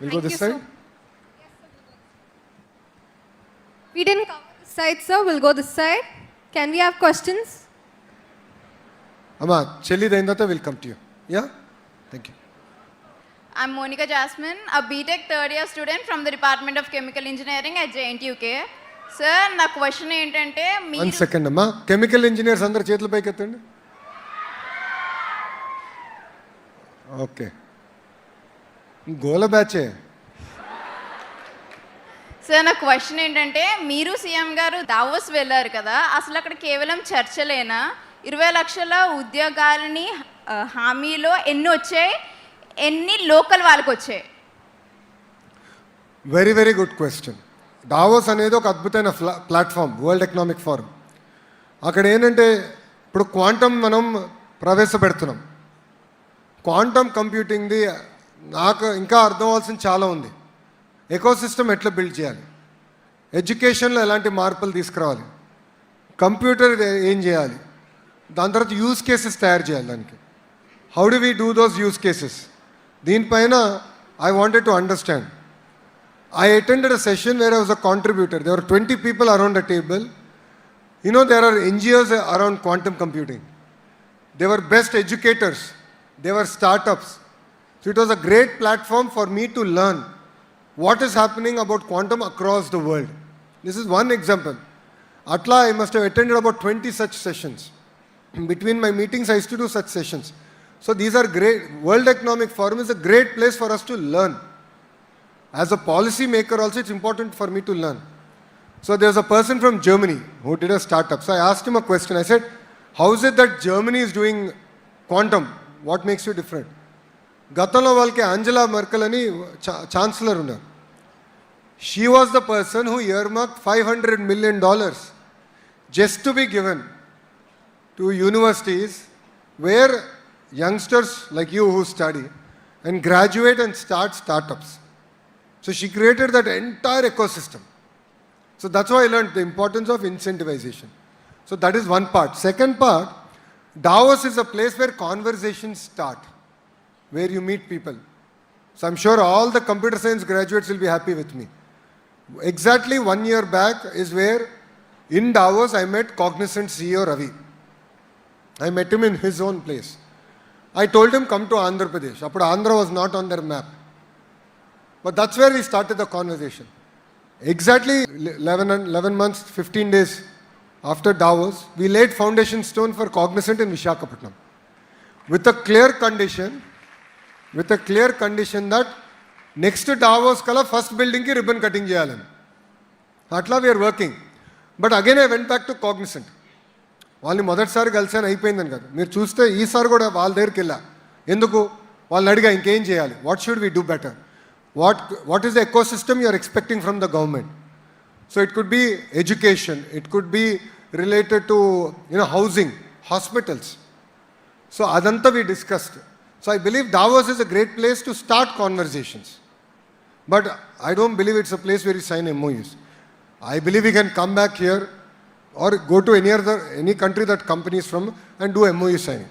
We'll go this side. We didn't cover this side, sir. We'll go this side. Can we have questions? Amma, Chelli Daindata will come to you. Yeah? Thank you. I'm Monica Jasmine, a BTech third year student from the Department of Chemical Engineering at JNTUK. Sir, నా question ఏంటంటే One second, అమ్మా. Chemical engineers అందరు చేతుల పైకి ఎత్తండి. Okay. గోల బ్యాచే. Sir నా question ఏంటంటే మీరు సీఎం గారు దావోస్ వెళ్ళారు కదా, అసలు అక్కడ కేవలం చర్చలేనా? 20 లక్షల ఉద్యోగాలని హామీలో ఎన్ని వచ్చాయి, ఎన్ని లోకల్ వాళ్ళకి వచ్చాయి? Very very good question. Davos అనేది ఒక అద్భుతమైన ప్లాట్ఫామ్, వరల్డ్ ఎకనామిక్ ఫోరం. అక్కడ ఏంటంటే ఇప్పుడు క్వాంటమ్ మనం ప్రవేశపెడుతున్నాం. క్వాంటమ్ కంప్యూటింగ్ది నాకు ఇంకా అర్థం అవ్వాల్సింది చాలా ఉంది. ఎకోసిస్టమ్ ఎట్లా బిల్డ్ చేయాలి, ఎడ్యుకేషన్లో ఎలాంటి మార్పులు తీసుకురావాలి, కంప్యూటర్ ఏం చేయాలి, దాని తర్వాత యూజ్ కేసెస్ తయారు చేయాలి. దానికి how do we do those use cases, దీనిపైన I wanted to understand. I attended a session where I was a contributor. There were 20 people around the table. You know, there are NGOs around quantum computing. They were best educators. They were startups. So it was a great platform for me to learn what is happening about quantum across the world. This is one example. Atla, I must have attended about 20 such sessions. Between my meetings, I used to do such sessions. So these are great. World Economic Forum is a great place for us to learn. As a policy maker also, it's important for me to learn. So there's a person from Germany who did a startup. So I asked him a question. I said, how is it that Germany is doing quantum? What makes you different? Gatanlo valke Angela Merkel ani chancellor unnaru. She was the person who earmarked $500 million just to be given to universities where youngsters like you who study and graduate and start startups. So she created that entire ecosystem. So that's why I learned the importance of incentivization. So that is one part. Second part, Davos is a place where conversations start, where you meet people. So I'm sure all the computer science graduates will be happy with me. Exactly 1 year back is where in Davos I met Cognizant CEO Ravi. I met him in his own place. I told him, come to Andhra Pradesh. Appudu Andhra was not on their map. But that's where we started the conversation. Exactly 11 months, 15 days after Davos, we laid foundation stone for Cognizant in Visakhapatnam. With a clear condition that next to Davos kala first building ki ribbon cutting cheyalani. Atla we are working. But again I went back to Cognizant. వాళ్ళని మొదటిసారి కలిసాను అయిపోయిందని కదా, మీరు చూస్తే ఈసారి కూడా వాళ్ళ దగ్గరికి వెళ్ళా. ఎందుకు? వాళ్ళని అడిగా ఇంకేం చేయాలి, what should we do better, what is the ecosystem you are expecting from the government. So it could be education, it could be related to housing, hospitals. So adanta we discussed. So I believe Davos is a great place to start conversations, but I don't believe it's a place where you sign MOUs. I believe we can come back here or go to any country that company is from and do MOU signing,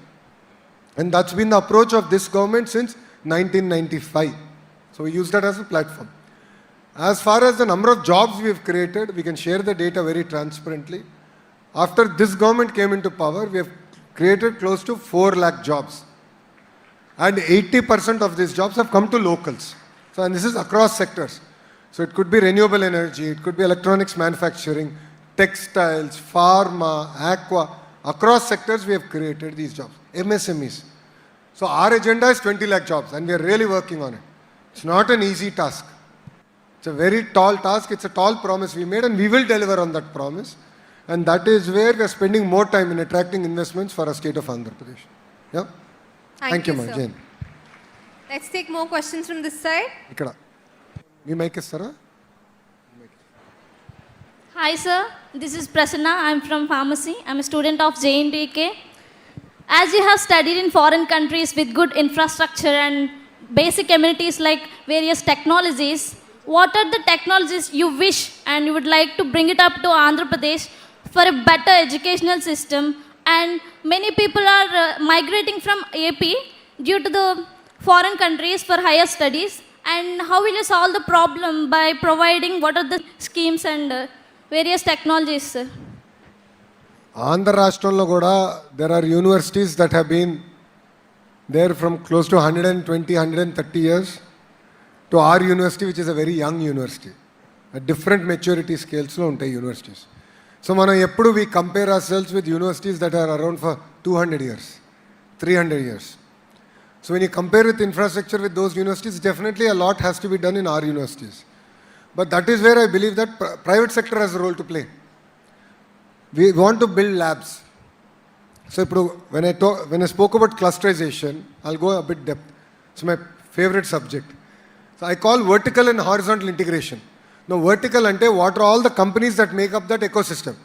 and that's been the approach of this government since 1995. So we use that as a platform. As far as the number of jobs we have created, we can share the data very transparently. After this government came into power, we have created close to 4 lakh jobs. And 80% of these jobs have come to locals. So, and this is across sectors. So it could be renewable energy, it could be electronics manufacturing, textiles, pharma, aqua. Across sectors we have created these jobs. MSMEs. So our agenda is 20 lakh jobs and we are really working on it. It's not an easy task. It's a very tall task. It's a tall promise we made and we will deliver on that promise. And that is where we are spending more time in attracting investments for our state of Andhra Pradesh. Yeah? Thank you, sir. Jane. Let's take more questions from this side. Ikkada. Me mic istara? Hi sir, this is Prasanna. I'm from pharmacy. I'm a student of JNTK. As you have studied in foreign countries with good infrastructure and basic amenities like various technologies, what are the technologies you wish and you would like to bring it up to Andhra Pradesh for a better educational system? And many people are migrating from AP due to the foreign countries for higher studies. And how will you solve the problem by providing what are the schemes and various technologies, sir? Andhra రాష్ట్రంలో కూడా there are universities that have been there from close to 120, 130 years to our university, which is a very young university. A different maturity scalesలో ఉంటాయి universities. So మనం ఎప్పుడు we compare ourselves with universities that are around for 200 years, 300 years. So when you compare with infrastructure with those universities, definitely a lot has to be done in our universities. But that is where I believe that private sector has a role to play. We want to build labs. So when I spoke about clusterization, I'll go a bit depth. It's my favorite subject. So I call vertical and horizontal integration. Now vertical ante what are all the companies that make up that ecosystem.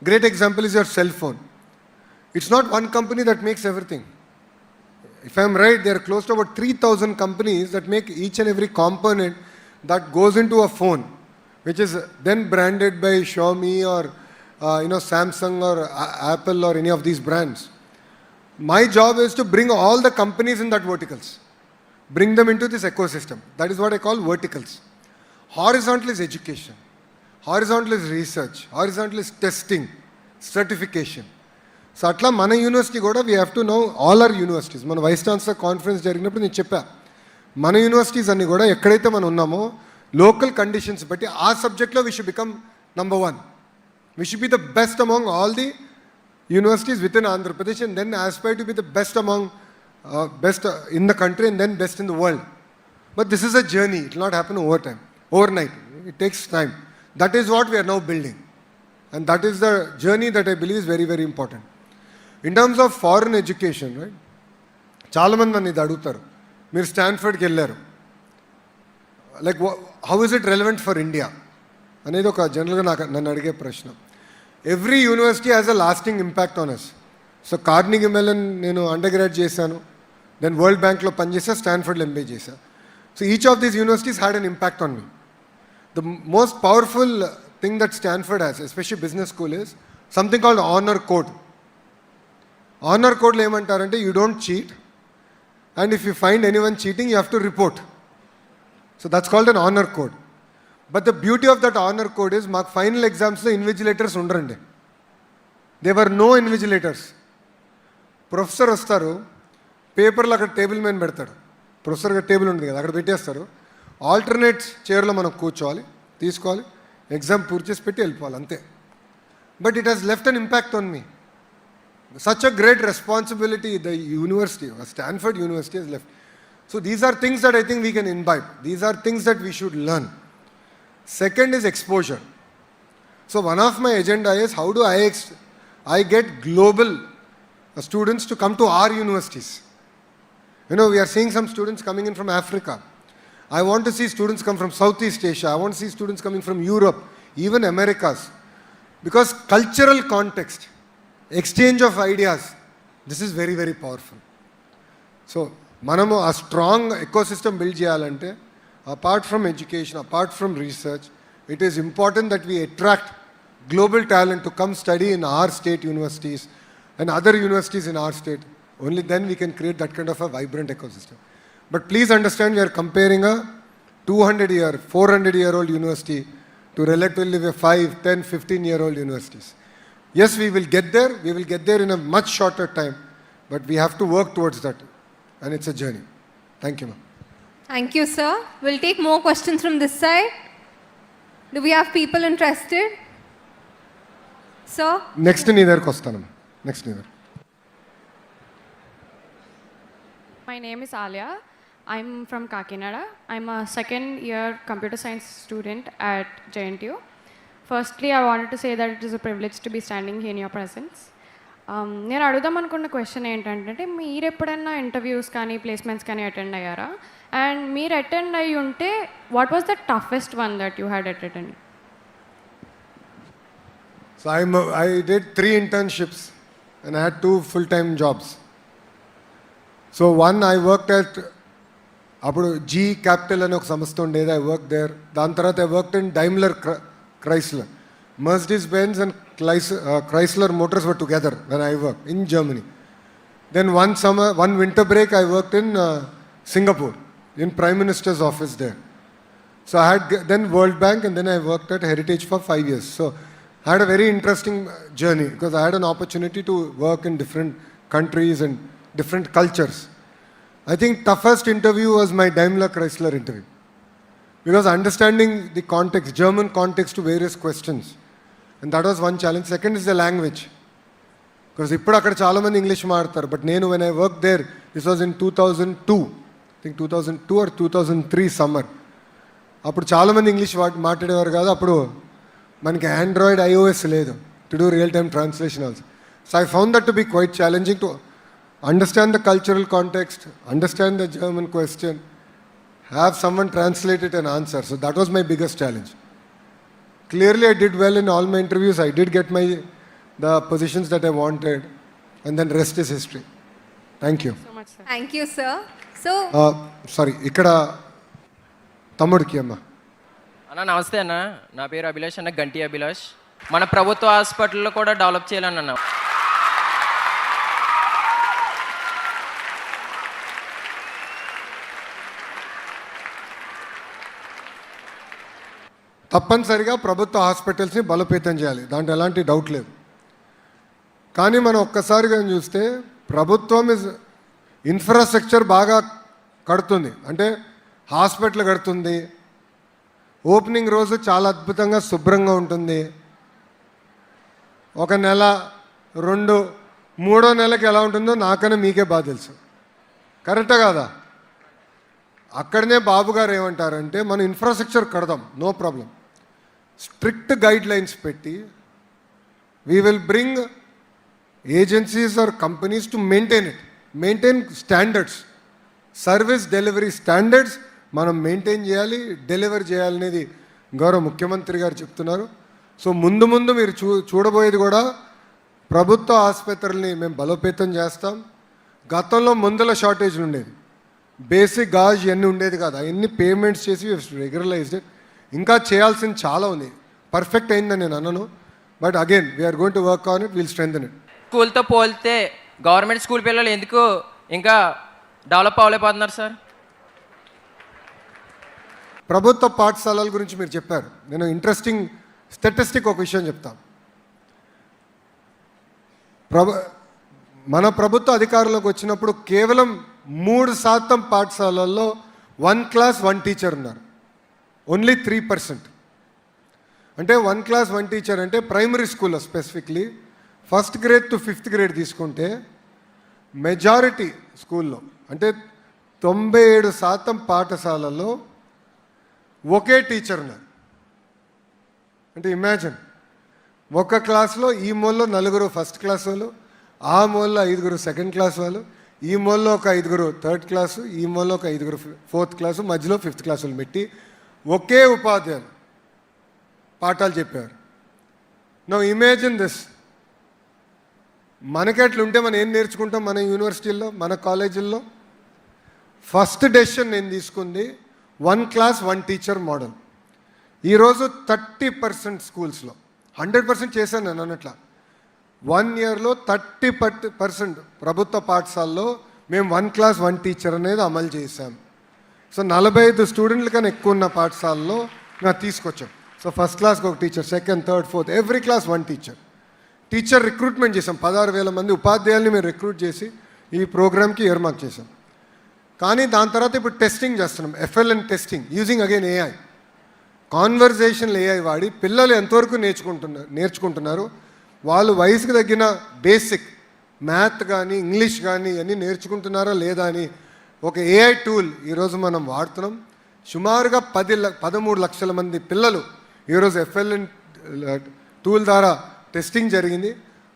Great example is your cell phone. It's not one company that makes everything. If I'm right, there are close to about 3,000 companies that make each and every component that goes into a phone, which is then branded by Xiaomi or Samsung or Apple or any of these brands. My job is to bring all the companies in that verticals, bring them into this ecosystem. That is what I call verticals. Horizontal is education, horizontal is research, horizontal is testing, certification. So అట్లా మన university కూడా we have to know all our universities. మన vice chancellor conference జరిగినప్పుడు నేను చెప్పా, మన universities అన్నీ కూడా ఎక్కడైతే మనం ఉన్నామో లోకల్ కండిషన్స్ బట్టి ఆ సబ్జెక్ట్లో we should become number 1. We should be the best among all the universities with in Andhra Pradesh and then Aspire to be the best among best in the country and then best in the world. But this is a journey, it not happen over night. It takes time. That is what we are now building and that is the journey that I believe is very very important. In terms of foreign education, right, చాలామంది నన్ను ఇది అడుగుతారు, మీరు స్టాన్ఫర్డ్కి వెళ్ళారు, like how is it relevant for India అనేది ఒక జనరల్గా నన్ను అడిగే ప్రశ్న. Every university has a lasting impact on us. So Carnegie Mellon నేను అండర్ గ్రాడ్ చేశాను, దెన్ వరల్డ్ బ్యాంక్లో పనిచేసా, స్టాన్ఫర్డ్లో ఎంబీఏ చేశా. So each of these universities had an impact on me. The most powerful thing that Stanford has, especially business school, is something called honour code. Honour కోడ్లో ఏమంటారంటే you don't cheat and if you find anyone cheating you have to report. So that's called an honour code. But the beauty of that honour code is మాకు final ఎగ్జామ్స్లో invigilators ఉండరండి. There were no invigilators. Professor వస్తారు, పేపర్లు అక్కడ table మీద పెడతాడు, ప్రొఫెసర్గా table ఉంది కదా అక్కడ పెట్టేస్తారు, ఆల్టర్నేట్ చైర్లో మనం కూర్చోవాలి, తీసుకోవాలి, ఎగ్జామ్ పూర్తి చేసి పెట్టి వెళ్ళిపోవాలి, అంతే. But it has left an impact on me. Such a great responsibility the university, Stanford University, has left. So these are things that I think we can imbibe. These are things that we should learn. Second is exposure. So one of my agenda is how do I get global students to come to our universities. We are seeing some students coming in from Africa. I want to see students come from Southeast Asia. I want to see students coming from Europe, even Americas. Because cultural context, exchange of ideas, this is very very powerful. So మనము ఆ strong ecosystem build చేయాలంటే apart from education, apart from research, it is important that we attract global talent to come study in our state universities and other universities in our state. Only then we can create that kind of a vibrant ecosystem. But please understand, we are comparing a 200-year, 400-year-old university to relatively 5, 10, 15-year-old universities. Yes, we will get there. We will get there in a much shorter time. But we have to work towards that. And it's a journey. Thank you, ma'am. Thank you, sir. We'll take more questions from this side. Do we have people interested? Sir? Next neither kostanam. Next neither. My name is Alia. I'm from Kakinada. I'm a second year computer science student at JNTU. Firstly, I wanted to say that it is a privilege to be standing here in your presence. నేను అడుగుదాం అనుకున్న question ఏంటంటే, మీరు ఎప్పుడైనా interviews కానీ placements కానీ attend అయ్యారా? And మీరు అటెండ్ అయ్యి ఉంటే what was the toughest one that you had attend? So I did 3 internships and I had 2 full-time jobs. So one, I worked at అప్పుడు జీ క్యాపిటల్ అని ఒక సంస్థ ఉండేది, ఐ వర్క్ దేర్. దాని తర్వాత I worked in Daimler Chrysler. Mercedes-Benz and Chrysler Motors were together when I worked in Germany. Then one winter break I worked in Singapore. in Prime Minister's office there. So I had then World Bank, and then I worked at Heritage for 5 years. So I had a very interesting journey because I had an opportunity to work in different countries and different cultures. I think toughest interview was my Daimler Chrysler interview, because understanding the context, German context to various questions, and that was one challenge. Second is the language, because ఇప్పుడు అక్కడ చాలా మంది English మాట్లాడతారు, but నేను when I worked there, this was in 2002, I think 2002 or 2003 summer. అప్పుడు చాలామంది English మాట్లాడేవారు కాదు. అప్పుడు మనకి ఆండ్రాయిడ్ iOS లేదు to do real time translation also. So I found that to be quite challenging to understand the cultural context, understand the German question, have someone translate it and answer. So that was my biggest challenge. Clearly I did well in all my interviews. I did get the positions that I wanted, and then rest is history. Thank you. So much, sir. Thank you, sir. So, sorry, ఇక్కడ తమ్ముడికి అమ్మ. అన్న నమస్తే అన్న, నా పేరు అభిలాష్ అన్న, గంటి అభిలాష్. మన ప్రభుత్వ హాస్పిటల్లో కూడా డెవలప్ చేయాలని అన్న. తప్పనిసరిగా ప్రభుత్వ హాస్పిటల్స్ని బలోపేతం చేయాలి, దాంట్లో ఎలాంటి డౌట్ లేదు. కానీ మనం ఒక్కసారిగా చూస్తే ప్రభుత్వం ఇన్ఫ్రాస్ట్రక్చర్ బాగా కడుతుంది, అంటే హాస్పిటల్ కడుతుంది, ఓపెనింగ్ రోజు చాలా అద్భుతంగా శుభ్రంగా ఉంటుంది. ఒక నెల, 2, 3వ నెలకి ఎలా ఉంటుందో నాకన్నా మీకే బాగా తెలుసు, కరెక్టా కాదా? అక్కడనే బాబు గారు ఏమంటారంటే మనం ఇన్ఫ్రాస్ట్రక్చర్ కడదాం, no problem, strict guidelines పెట్టి we will bring agencies or companies to maintain standards, service delivery standards మనం మెయింటైన్ చేయాలి, డెలివర్ చేయాలనేది గౌరవ ముఖ్యమంత్రి గారు చెప్తున్నారు. సో ముందు ముందు మీరు చూడబోయేది కూడా ప్రభుత్వ ఆసుపత్రుల్ని మేము బలోపేతం చేస్తాం. గతంలో మందుల షార్టేజ్ ఉండేది, బేసిక్ గాజ్ ఇవన్నీ ఉండేది కాదు, అవన్నీ పేమెంట్స్ చేసి రెగ్యులరైజ్డ్. ఇంకా చేయాల్సింది చాలా ఉంది, పర్ఫెక్ట్ అయిందని నేను అన్నాను, but again we're going to work on it, will strengthen it. స్కూల్తో పోలితే గవర్నమెంట్ స్కూల్ పిల్లలు ఎందుకు ఇంకా డెవలప్ అవ్వలేకపోతున్నారు సార్? ప్రభుత్వ పాఠశాలల గురించి మీరు చెప్పారు, నేను ఇంట్రెస్టింగ్ స్టాటిస్టిక్ ఒక విషయం చెప్తాను. మన ప్రభుత్వ అధికారంలోకి వచ్చినప్పుడు కేవలం 3% పాఠశాలల్లో 1 class 1 teacher ఉన్నారు, ఓన్లీ 3%. అంటే 1 class 1 teacher అంటే ప్రైమరీ స్కూల్లో specifically 1st grade to 5th grade తీసుకుంటే మెజారిటీ స్కూల్లో అంటే 97% పాఠశాలల్లో ఒకే టీచర్ ఉన్నారు. అంటే ఇమాజిన్, ఒక క్లాస్లో ఈ మూలలో 4 ఫస్ట్ క్లాస్ వాళ్ళు, ఆ మూలలో 5 సెకండ్ క్లాస్ వాళ్ళు, ఈ మూలలో ఒక 5 థర్డ్ క్లాసు, ఈ మూలలో ఒక 5 4th క్లాసు, మధ్యలో 5th క్లాస్ వాళ్ళు పెట్టి ఒకే ఉపాధ్యాయులు పాఠాలు చెప్పారు. నౌ ఇమాజిన్ దిస్, మనకెట్లుంటే మనం ఏం నేర్చుకుంటాం మన యూనివర్సిటీల్లో, మన కాలేజీల్లో? ఫస్ట్ డెసిషన్ నేను తీసుకుంది 1 class 1 teacher మోడల్. ఈరోజు 30% స్కూల్స్లో, 100% చేశాను నేను అన్నట్ల, 1 yearలో 30% ప్రభుత్వ పాఠశాలలో మేము 1 class 1 teacher అనేది అమలు చేశాం. సో 45 స్టూడెంట్ల కన్నా ఎక్కువ ఉన్న పాఠశాలలో మేము తీసుకొచ్చాం. సో ఫస్ట్ క్లాస్కి ఒక teacher, second, third, fourth, every class 1 teacher. Teacher recruitment చేసాం, 16,000 మంది ఉపాధ్యాయుల్ని మేము రిక్రూట్ చేసి ఈ ప్రోగ్రామ్కి ఇయర్మార్క్ చేసాం. కానీ దాని తర్వాత ఇప్పుడు టెస్టింగ్ చేస్తున్నాం, FLN testing using again AI, conversational AI వాడి పిల్లలు ఎంతవరకు నేర్చుకుంటున్నారు, వాళ్ళు వయసుకు తగ్గిన బేసిక్ మ్యాథ్ కానీ ఇంగ్లీష్ కానీ అన్నీ నేర్చుకుంటున్నారా లేదా అని ఒక AI టూల్ ఈరోజు మనం వాడుతున్నాం. సుమారుగా 13 లక్షల మంది పిల్లలు ఈరోజు FLN టూల్ ద్వారా టెస్టింగ్ జరిగింది.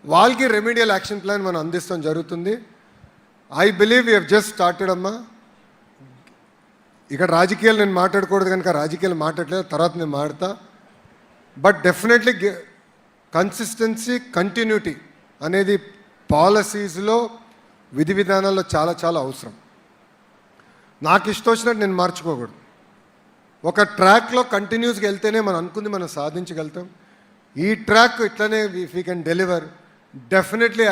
వాళ్ళకి రెమెడియల్ యాక్షన్ ప్లాన్ మనం అందిస్తాం జరుగుతుంది. I believe you have just started అమ్మా. ఇక్కడ రాజకీయాలు నేను మాట్లాడకూడదు కనుక రాజకీయాలు మాట్లాడలేదు, తర్వాత నేను మాట్లాడతా. బట్ డెఫినెట్లీ కన్సిస్టెన్సీ, కంటిన్యూటీ అనేది పాలసీస్లో, విధి విధానాల్లో చాలా చాలా అవసరం. నాకు ఇష్టం వచ్చినట్టు నేను మార్చుకోకూడదు. ఒక ట్రాక్లో కంటిన్యూస్గా వెళ్తేనే మనం అనుకుంది మనం సాధించగలుగుతాం. ఈ ట్రాక్ ఇట్లనే if you can deliver, definitely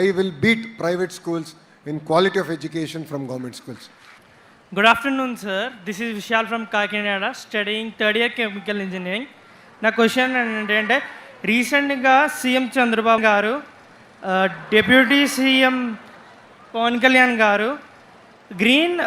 I will beat private schools in quality of education from government schools. Good afternoon, sir. This is Vishal from Kakinada, studying third year chemical engineering. నా question ఏంటంటే రీసెంట్గా CM Chandrababu గారు deputy CM Pawan Kalyan గారు green